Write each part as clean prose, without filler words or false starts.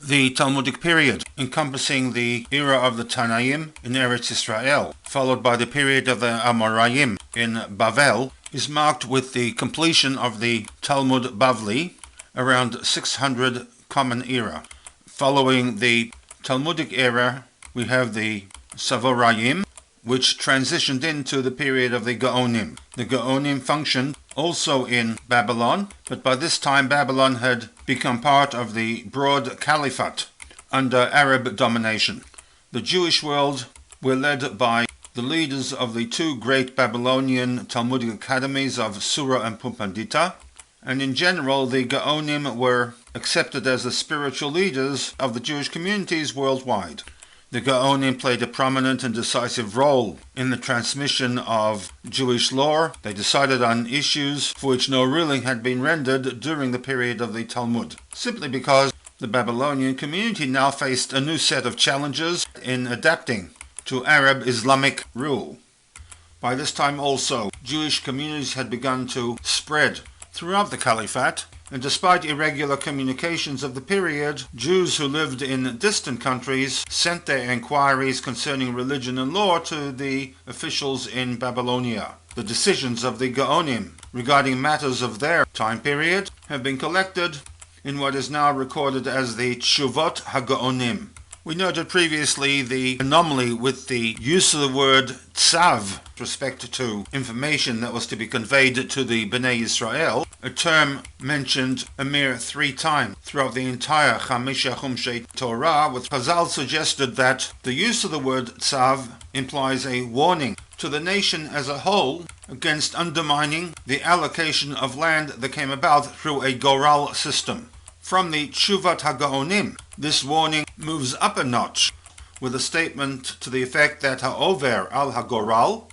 the Talmudic period, encompassing the era of the Tanaim in Eretz Israel, followed by the period of the Amoraim in Bavel, is marked with the completion of the Talmud Bavli around 600 Common Era. Following the Talmudic era, we have the Savorayim, which transitioned into the period of the Gaonim. The Gaonim functioned also in Babylon, but by this time Babylon had become part of the broad caliphate under Arab domination. The Jewish world were led by the leaders of the two great Babylonian Talmudic academies of Sura and Pumbedita, and in general the Gaonim were accepted as the spiritual leaders of the Jewish communities worldwide. The Gaonim played a prominent and decisive role in the transmission of Jewish lore. They decided on issues for which no ruling had been rendered during the period of the Talmud, simply because the Babylonian community now faced a new set of challenges in adapting to Arab Islamic rule. By this time also, Jewish communities had begun to spread throughout the Caliphate, and despite irregular communications of the period, Jews who lived in distant countries sent their inquiries concerning religion and law to the officials in Babylonia. The decisions of the Gaonim regarding matters of their time period have been collected in what is now recorded as the Tshuvot HaGaonim. We noted previously the anomaly with the use of the word tzav with respect to information that was to be conveyed to the Bnei Israel, a term mentioned a mere 3 times throughout the entire Chamisha Chumshei Torah, with Chazal suggested that the use of the word tzav implies a warning to the nation as a whole against undermining the allocation of land that came about through a Goral system. From the Tshuvat HaGaonim, this warning moves up a notch with a statement to the effect that ha'over al hagoral,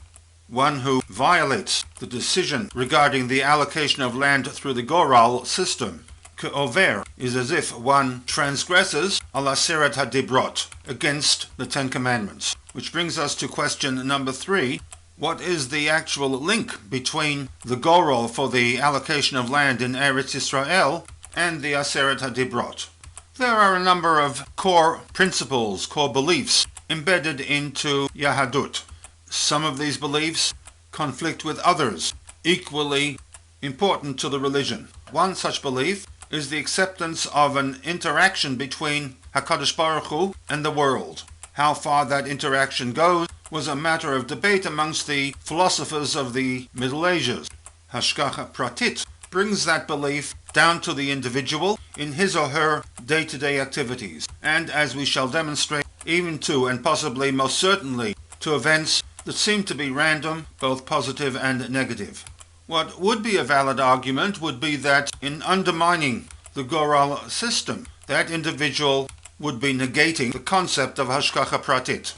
one who violates the decision regarding the allocation of land through the Goral system, k'over is as if one transgresses al ASSERET HaDIBROT, against the 10 Commandments. Which brings us to question number 3. What is the actual link between the Goral for the allocation of land in Eretz Israel and the ASSERET HaDIBROT? There are a number of core principles, core beliefs embedded into Yahadut. Some of these beliefs conflict with others equally important to the religion. One such belief is the acceptance of an interaction between HaKadosh Baruch Hu and the world. How far that interaction goes was a matter of debate amongst the philosophers of the Middle Ages. Hashgacha Pratit brings that belief down to the individual in his or her day-to-day activities, and as we shall demonstrate, even to and possibly most certainly to events that seem to be random, both positive and negative. What would be a valid argument would be that in undermining the Goral system, that individual would be negating the concept of Hashgacha Pratit.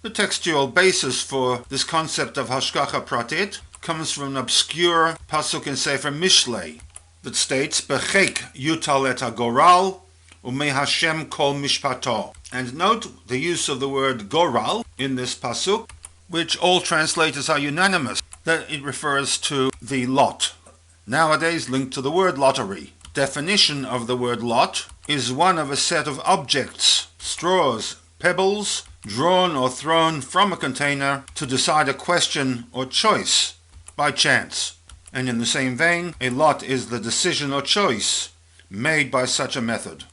The textual basis for this concept of Hashgacha Pratit comes from an obscure pasuk in Sefer Mishlei that states, Bechek yutal et hagoral u'me Hashem kol mishpato. And note the use of the word goral in this pasuk, which all translators are unanimous that it refers to the lot, nowadays linked to the word lottery. Definition of the word lot is one of a set of objects, straws, pebbles, drawn or thrown from a container to decide a question or choice by chance. And in the same vein, a lot is the decision or choice made by such a method.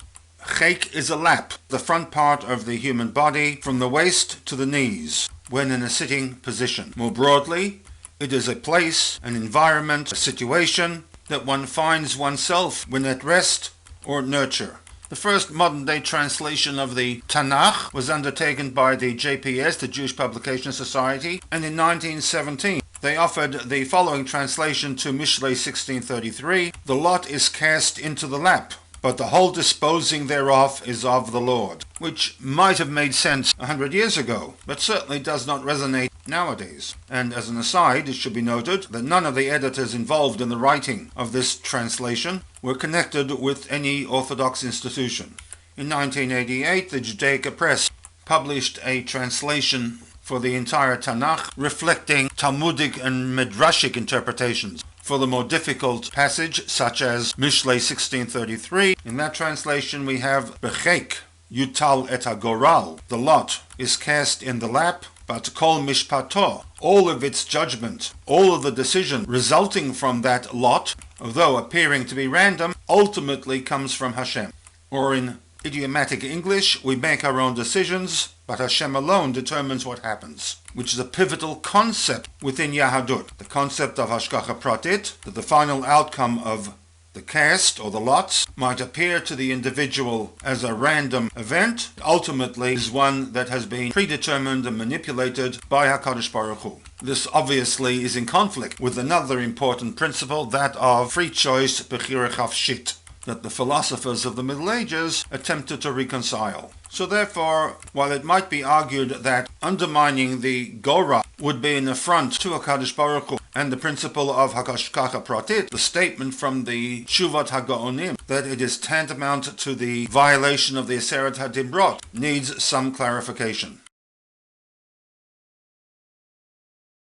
Chek is a lap, the front part of the human body from the waist to the knees when in a sitting position. More broadly, it is a place, an environment, a situation that one finds oneself when at rest or nurture. The first modern-day translation of the Tanakh was undertaken by the JPS, the Jewish Publication Society, and in 1917 they offered the following translation to Mishlei 1633, "The lot is cast into the lap, but the whole disposing thereof is of the Lord," which might have made sense 100 years ago, but certainly does not resonate nowadays. And as an aside, it should be noted that none of the editors involved in the writing of this translation were connected with any Orthodox institution. In 1988, the Judaica Press published a translation for the entire Tanakh, reflecting Talmudic and Midrashic interpretations For the more difficult passage, such as Mishlei 16:33, in that translation we have Bechek Yutal et hagoral, the lot is cast in the lap, but kol mishpato, all of its judgment, all of the decision resulting from that lot, although appearing to be random, ultimately comes from Hashem. Or in idiomatic English, we make our own decisions, but Hashem alone determines what happens, which is a pivotal concept within Yahadut, the concept of Hashgacha Pratit, that the final outcome of the cast or the lots might appear to the individual as a random event, ultimately is one that has been predetermined and manipulated by HaKadosh Baruch Hu. This obviously is in conflict with another important principle, that of free choice, bechira chafshit, that the philosophers of the Middle Ages attempted to reconcile. So therefore, while it might be argued that undermining the Gorah would be an affront to HaKadosh Baruch Hu and the principle of Hashgacha Pratit, the statement from the Shuvat HaGaonim that it is tantamount to the violation of the ASSERET HaDIBROT needs some clarification.